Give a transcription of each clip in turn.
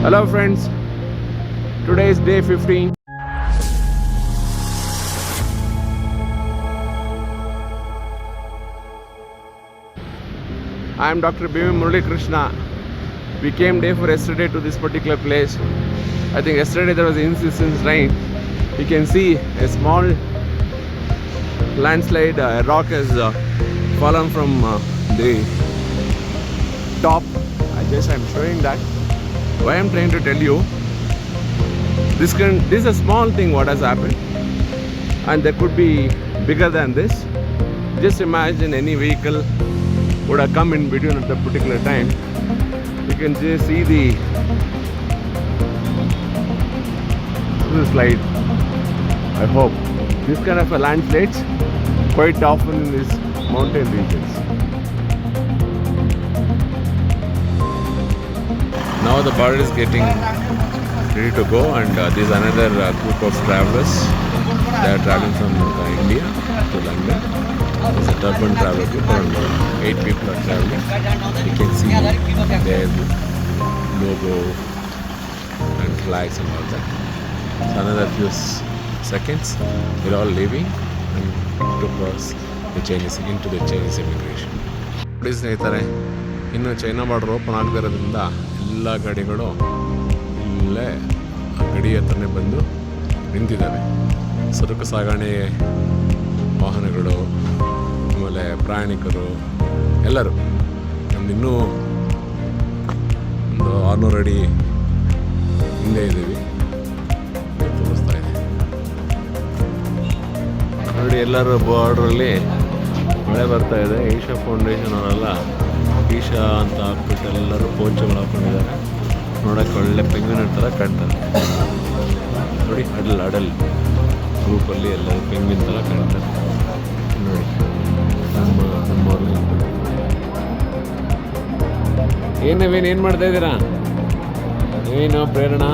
Hello friends, today is day 15. I am Dr. Bhim Murali Krishna. We came day for yesterday to this particular place. I think yesterday there was insistent rain. You can see a small landslide, a rock has fallen from the top. I'm showing that. Why I'm trying to tell you, this is a small thing what has happened, and there could be bigger than this. Just imagine any vehicle would have come in between at the particular time. You can just see the slide. I hope this kind of a landslides quite often in these mountain regions. Now the bird is getting ready to go, and this is another group of travelers. They are traveling from India to London. It's a urban travel group, around 8 people are traveling. You can see their logo and flags and all that. So another few seconds, we're all leaving and to cross into the Chinese immigration. ನೋಡಿ ಸ್ನೇಹಿತರೆ, ಇನ್ನು China border open ಆಗದಿರೋದ್ರಿಂದ ಎಲ್ಲ ಗಾಡಿಗಳು ಇಲ್ಲೇ ಗಡಿ ಹತ್ರನೇ ಬಂದು ನಿಂತಿದ್ದಾವೆ. ಸರಕು ಸಾಗಣೆ ವಾಹನಗಳು, ಆಮೇಲೆ ಪ್ರಯಾಣಿಕರು ಎಲ್ಲರೂ ನಮ್ದಿನ್ನೂ ಒಂದು 600 ಅಡಿ ಹಿಂದೆ ಇದ್ದೀವಿ. ತೋರಿಸ್ತಾ ಇದೆ ನೋಡಿ, ಎಲ್ಲರೂ ಬಾರ್ಡ್ರಲ್ಲಿ ಮಳೆ ಬರ್ತಾ ಇದೆ. ಈಶಾ ಫೌಂಡೇಶನ್ ಅವರೆಲ್ಲ ಈಶಾ ಅಂತ ಹಾಕ್ಬಿಟ್ಟು ಎಲ್ಲರೂ ಪೋಂಚಗಳು ಹಾಕೊಂಡಿದ್ದಾರೆ. ನೋಡೋಕ್ಕೆ ಒಳ್ಳೆ ಪೆಂಗ್ವಿನ್ ಥರ ಕಾಣ್ತಾರೆ ನೋಡಿ. ಅಡಲ್ ಗ್ರೂಪಲ್ಲಿ ಎಲ್ಲರೂ ಪೆಂಗ್ವಿನ್ ಥರ ಕಾಣ್ತಾರೆ ನೋಡಿ. ನಮ್ಮವ್ರು ಏನು ಮಾಡ್ತಾ ಇದ್ದೀರಾ? ಏನು ಪ್ರೇರಣಾ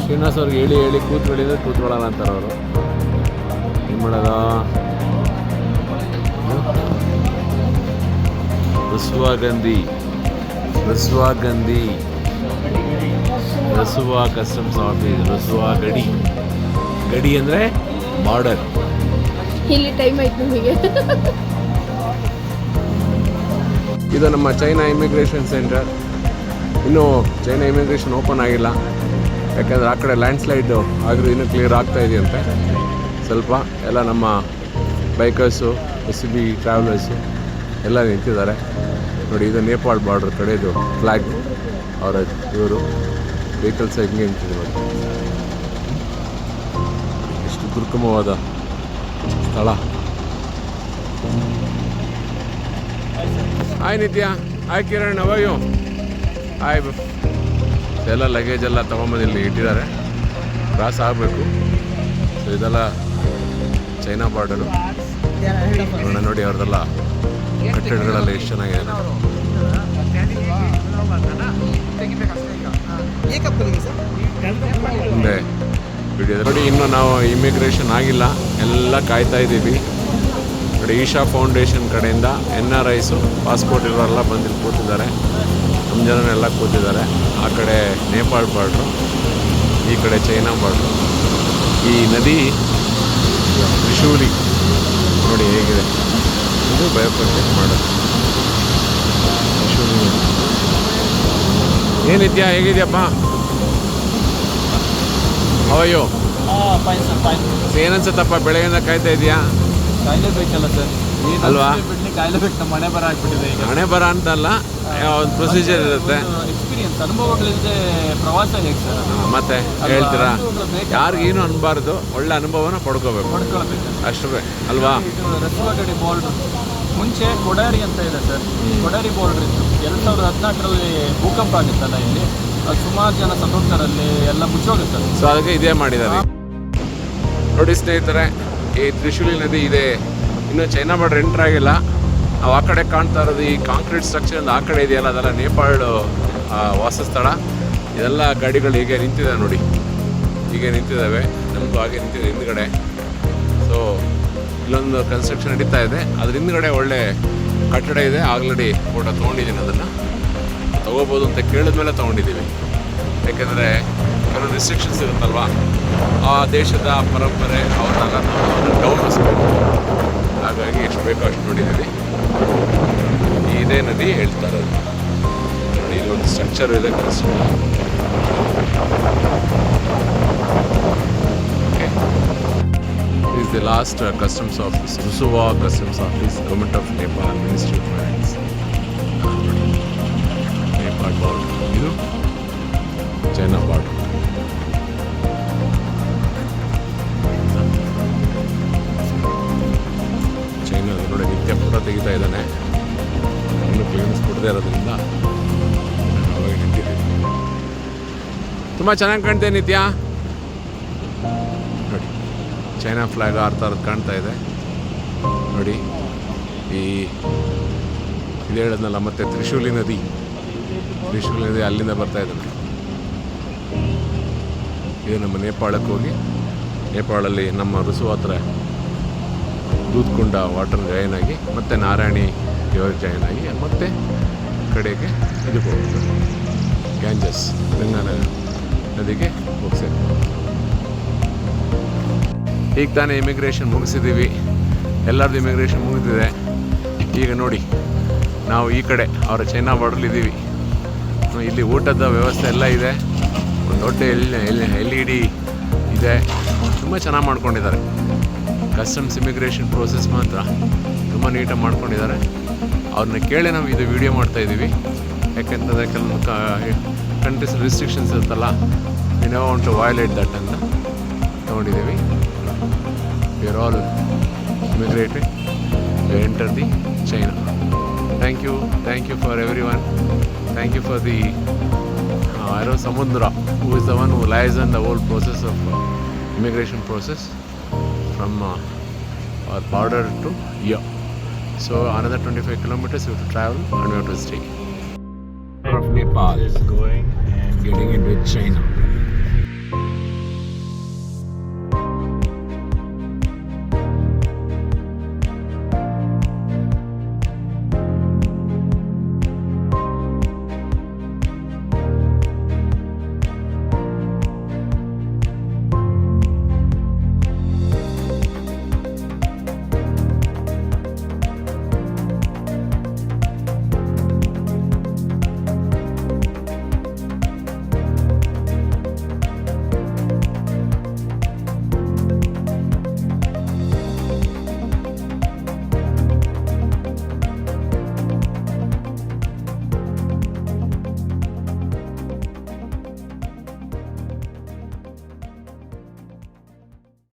ಶ್ರೀನಿವಾಸ್ ಅವ್ರಿಗೆ ಹೇಳಿ ಕೂತ್ಕೊಳ್ಳಿದ್ರೆ ಕೂತ್ಕೊಳ್ಳಲ್ಲ ಅಂತಾರೆ ಅವರು. ಏನು ಮಾಡೋದ? ರಸುವಾ ಕಸ್ಟಮ್ಸ್ ಆಫೀಸ್, ರಸುವಾ ಗಡಿ ಅಂದರೆ ಬಾರ್ಡರ್. ಇಲ್ಲಿ ಟೈಮ್ ಆಯ್ತು ನಿಮಗೆ. ಇದು ನಮ್ಮ ಚೈನಾ ಇಮಿಗ್ರೇಷನ್ ಸೆಂಟರ್. ಇನ್ನೂ ಚೈನಾ ಇಮಿಗ್ರೇಷನ್ ಓಪನ್ ಆಗಿಲ್ಲ, ಯಾಕಂದರೆ ಆ ಕಡೆ ಲ್ಯಾಂಡ್ಸ್ಲೈಡ್ ಆದರೂ ಇನ್ನೂ ಕ್ಲಿಯರ್ ಆಗ್ತಾ ಇದೆಯಂತೆ ಸ್ವಲ್ಪ. ಎಲ್ಲ ನಮ್ಮ ಬೈಕರ್ಸು, SUV ಟ್ರಾವೆಲರ್ಸು ಎಲ್ಲ ನಿಂತಿದ್ದಾರೆ ನೋಡಿ. ಇದು ನೇಪಾಳ್ ಬಾರ್ಡ್ರ್ ಕಡೆದು ಫ್ಲ್ಯಾಗ್. ಅವರ ಇವರು ವೆಹಿಕಲ್ಸ್ ಹೆಂಗೆ ನಿಂತಿದೆ ನೋಡಿ. ಎಷ್ಟು ದುರ್ಗಮವಾದ ಸ್ಥಳ. ಹಾಯ್ ನಿತ್ಯ, ಹಾಯ್ ಕಿರಣ್, ಅವಯ್ಯೋ ಹಾಯ್. ಎಲ್ಲ ಲಗೇಜ್ ಎಲ್ಲ ತೊಗೊಂಬಂದು ಇಲ್ಲಿ ಇಟ್ಟಿದ್ದಾರೆ, ಕ್ರಾಸ್ ಆಗಬೇಕು. ಸೊ ಇದೆಲ್ಲ ಚೈನಾ ಬಾರ್ಡರು ನೋಡೋಣ. ನೋಡಿ ಅವ್ರದ್ದೆಲ್ಲ ಕಟ್ಟಡಗಳೆಲ್ಲ ಎಷ್ಟು ಚೆನ್ನಾಗಿದೆ ಮುಂದೆ ವಿಡಿಯೋ ನೋಡಿ. ಇನ್ನು ನಾವು ಇಮಿಗ್ರೇಷನ್ ಆಗಿಲ್ಲ, ಎಲ್ಲ ಕಾಯ್ತಾ ಇದ್ದೀವಿ ನೋಡಿ. ಈಶಾ ಫೌಂಡೇಶನ್ ಕಡೆಯಿಂದ NRIs ಪಾಸ್ಪೋರ್ಟ್ ಇರೋರೆಲ್ಲ ಬಂದು ಕೂತಿದ್ದಾರೆ. ನಮ್ಮ ಜನರೆಲ್ಲ ಕೂತಿದ್ದಾರೆ. ಆ ಕಡೆ ನೇಪಾಳ್ ಬಾರ್ಡ್ರು, ಈ ಕಡೆ ಚೈನಾ ಬಾರ್ಡ್ರು. ಈ ನದಿ ತ್ರಿಶೂಲಿ ನೋಡಿ ಹೇಗಿದೆ. ಇದು ಬಯೋಪ್ರೊಟೆಕ್ಟ್ ಮಾಡೋದು ತ್ರಿಶೂಲಿ. ಏನಿದ್ಯಾ, ಹೇಗಿದ್ಯಪ್ಪ? ಅವಯ್ಯೋ ಏನನ್ಸತ್ತಪ್ಪ? ಬೆಳಗ್ಗೆಯಿಂದ ಕಾಯ್ತಾ ಇದೆಯಾ? ಕಾಯಿಲೆ ಬೇಕಲ್ಲ ಸರ್ ಅಲ್ವಾ? ಕಾಯಿಲೆ ಬೇಕು. ನಮ್ಮ ಮನೆ ಬರ ಆಗ್ಬಿಟ್ಟಿದೆ. ಹಣೆ ಬರ ಅಂತಲ್ಲ, ಒಂದು ಪ್ರೊಸೀಜರ್ ಇರುತ್ತೆ. ಎಕ್ಸ್ಪೀರಿಯನ್ಸ್, ಅನುಭವಗಳಿಲ್ಲದೆ ಪ್ರವಾಸ ಹೇಗೆ ಸರ್? ಮತ್ತೆ ಹೇಳ್ತೀರಾ, ಯಾರಿಗೇನು ಅನ್ಬಾರ್ದು, ಒಳ್ಳೆ ಅನುಭವನ ಪಡ್ಕೋಬೇಕು ಅಷ್ಟೇ ಅಲ್ವಾ? ರಸುವಾ ಗಡಿ ಬಾರ್ಡ್ರ್ ಮುಂಚೆ ಕೊಡಾರಿ ಅಂತ ಇದೆ ಸರ್. ಕೊಡಾರಿ ಬಾರ್ಡ್ರ್ ಇತ್ತು. 2014ರಲ್ಲಿ ಭೂಕಂಪ ಆಗಿತ್ತಲ್ಲ ಇಲ್ಲಿ, ಸುಮಾರು ಜನ ಸತ್ತೋಗ್ತಾರಲ್ಲಿ, ಎಲ್ಲ ಮುಚ್ಚೋಗುತ್ತೆ. ಸೊ ಅದಕ್ಕೆ ಇದೇ ಮಾಡಿದ್ದಾರೆ ನೋಡಿ ಸ್ನೇಹಿತರೆ. ಈ ತ್ರಿಶೂಲಿ ನದಿ ಇದೆ, ಇನ್ನು ಚೈನಾ ಬಾರ್ಡರ್ ಎಂಟ್ರ್ ಆಗಿಲ್ಲ. ನಾವು ಆ ಕಡೆ ಕಾಣ್ತಾ ಇರೋದು ಈ ಕಾಂಕ್ರೀಟ್ ಸ್ಟ್ರಕ್ಚರ್ ಆ ಕಡೆ ಇದೆಯಲ್ಲ, ಅದೆಲ್ಲ ನೇಪಾಳ್ ವಾಸಸ್ಥಳ. ಇದೆಲ್ಲ ಗಾಡಿಗಳು ಹೀಗೆ ನಿಂತಿದೆ ನೋಡಿ, ಹೀಗೆ ನಿಂತಿದ್ದಾವೆ. ನಮ್ಮದು ಹಾಗೆ ನಿಂತಿದೆ ಹಿಂದ್ಗಡೆ. ಸೊ ಇಲ್ಲೊಂದು ಕನ್ಸ್ಟ್ರಕ್ಷನ್ ನಡೀತಾ ಇದೆ, ಅದ್ರ ಹಿಂದ್ಗಡೆ ಒಳ್ಳೆ ಕಟ್ಟಡ ಇದೆ. ಆಲ್ರೆಡಿ ಫೋಟೋ ತೊಗೊಂಡಿದ್ದೀನಿ, ಅದನ್ನು ತೊಗೋಬೋದು ಅಂತ ಕೇಳಿದ್ಮೇಲೆ ತೊಗೊಂಡಿದ್ದೀವಿ. ಯಾಕೆಂದರೆ ಕೆಲವು ರಿಸ್ಟ್ರಿಕ್ಷನ್ಸ್ ಇರುತ್ತಲ್ವ, ಆ ದೇಶದ ಪರಂಪರೆ ಅವನ್ನೆಲ್ಲ ನಾವು ಗೌರವಿಸ್ಬೇಕು. ಹಾಗಾಗಿ ಎಷ್ಟು ಬೇಕೋ ಅಷ್ಟು ನೋಡಿದ್ದೀವಿ. ಇದೇ ನದಿ ಹೇಳ್ತಾ ಇರೋದು ನೋಡಿ, ಇಲ್ಲೊಂದು ಸ್ಟ್ರಕ್ಚರ್ ಇದೆ construction. Okay, is the last customs office, Rusuwa Customs Office, Government of Nepal, Ministry of Finance. Nepal border. ಇದು ಚೈನಾ ಬಾರ್ಡರ್. ಚೈನಾ ನೋಡಿ ನಿತ್ಯ ಫೋಟೋ ತೆಗಿತಾ ಇದ್ದಾನೆ. ಇನ್ನೂ ಕ್ಲಿಯರೆನ್ಸ್ ಕೊಡದೇ ಇರೋದ್ರಿಂದ ಅವಾಗ ನಿಂತಿದ್ದೀವಿ. ತುಂಬ ಚೆನ್ನಾಗಿ ಕಾಣ್ತೇನೆ ನಿತ್ಯ. ನೋಡಿ ಚೈನಾ ಫ್ಲಾಗ್ ಆರ್ತಾ ಇರೋದು ಕಾಣ್ತಾ ಇದೆ ನೋಡಿ. ಇದು ಹೇಳೋದ್ನಲ್ಲ, ಮತ್ತು ತ್ರಿಶೂಲಿ ನದಿ ಅಲ್ಲಿಂದ ಬರ್ತಾ ಇದೆ ನೋಡಿ. ಇದು ನಮ್ಮ ನೇಪಾಳಕ್ಕೆ ಹೋಗಿ, ನೇಪಾಳಲ್ಲಿ ನಮ್ಮ ರುಸುವಾ ಹತ್ರ ದೂದ್ಕುಂಡ ವಾಟರ್ ಜಾಯಿನ್ ಆಗಿ, ಮತ್ತು ನಾರಾಯಣಿ ರಿವರ್ ಜಾಯಿನ್ ಆಗಿ, ಮತ್ತು ಕಡೆಗೆ ಇದಕ್ಕೆ ಹೋಗ್ತದೆ ಗ್ಯಾಂಜಸ್ ಗಂಗಾ ನದಿಗೆ ಹೋಗ್ಸೇವೆ. ಈಗ ತಾನೇ ಇಮಿಗ್ರೇಷನ್ ಮುಗಿಸಿದ್ದೀವಿ, ಎಲ್ಲರದ್ದು ಇಮಿಗ್ರೇಷನ್ ಮುಗಿದಿದೆ. ಈಗ ನೋಡಿ ನಾವು ಈ ಕಡೆ ಅವರ ಚೈನಾ ಬಾರ್ಡ್ರಲ್ಲಿದ್ದೀವಿ. ಇಲ್ಲಿ ಊಟದ ವ್ಯವಸ್ಥೆ ಎಲ್ಲ ಇದೆ, ಒಂದು ದೊಡ್ಡ LED ಇದೆ, ತುಂಬ ಚೆನ್ನಾಗಿ ಮಾಡ್ಕೊಂಡಿದ್ದಾರೆ. ಕಸ್ಟಮ್ಸ್ ಇಮಿಗ್ರೇಷನ್ ಪ್ರೋಸೆಸ್ ಮಾತ್ರ ತುಂಬ ನೀಟಾಗಿ ಮಾಡ್ಕೊಂಡಿದ್ದಾರೆ. ಅವ್ರನ್ನ ಕೇಳಿ ನಾವು ಇದು ವಿಡಿಯೋ ಮಾಡ್ತಾಯಿದ್ದೀವಿ. ಯಾಕೆಂತಂದರೆ ಕೆಲವೊಂದು ಕಂಟ್ರೀಸ್ ರಿಸ್ಟ್ರಿಕ್ಷನ್ಸ್ ಇರುತ್ತಲ್ಲ, we never want to violate that ಅಂತ ತೊಗೊಂಡಿದ್ದೀವಿ. We are all immigrated to enter the China. Thank you for everyone. Thank you for the Samudra, who is the one who liaisons the whole process of immigration process from our border to here. So another 25 kilometers we have to travel and we have to stay. Of Nepal is going and getting into China.